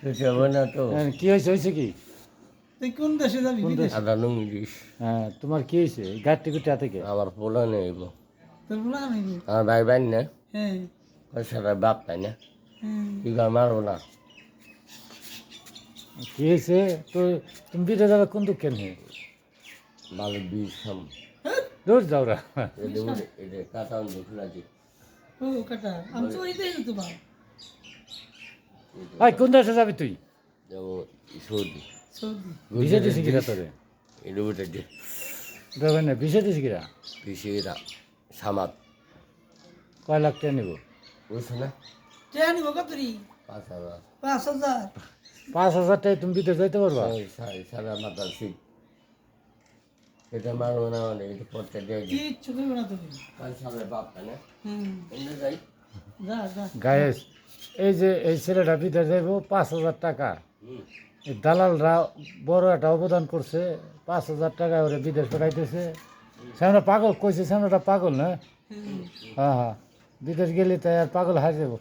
যাবো না তো হ্যাঁ, কি হয়েছে কি? তুই কোন দেশে যাবি কোন বিদেশ? আদা ইংলিশ হ্যাঁ, তোমার কি হয়েছে? গাড়ি গুটি হাতে কে? আমার পোলা নেইব তোর বলা নাকি? আমার ভাই ভাই না হ্যাঁ পয়সাটা বাপ তাই না হ্যাঁ কি করে মারবো না কি হয়েছে? তো তুমি বিদেশ যাবে কোন দুঃখে নিয়ে? ভালো বিষ খাম দূর যাও রা। এটা কাটা দেখলা যে ও কাটা আমি তো ওইটাই তো বা ভাই কোন দেশে যাবি তুই? যাবো সৌদি সৌদি ভিসা দিছি কিরা তোরে? এটা উঠে যে দেবেন না, ভিসা দিছি কিরা? পিসিরা সামাদ কয় লাখ টাকা নিব? বুঝছো না ট্রেন নিব কতরি 5,000 5,000 5,000 টাকা তুমি বিদেশ যাইতে পারবা? সারা মাথার শীত এটা মারবো না মানে এটা পড়তে দিয়ে কিচ্ছু করবে না তুমি কাল সামনে বাপ তাই না হুম এমনি যাই যা যা গায়েস এই যে এই ছেলেটা বিদেশ যাইব 5,000 টাকা, হুম এই দালালরা বড় একটা অবদান করছে, 5,000 টাকা ওরে বিদেশ পাঠাইতেছে। সামনে পাগল কইছে, সামনেটা পাগল না? হুম হ্যাঁ হ্যাঁ, বিদেশ গেলে তাই আর পাগল হারিয়ে যাবো।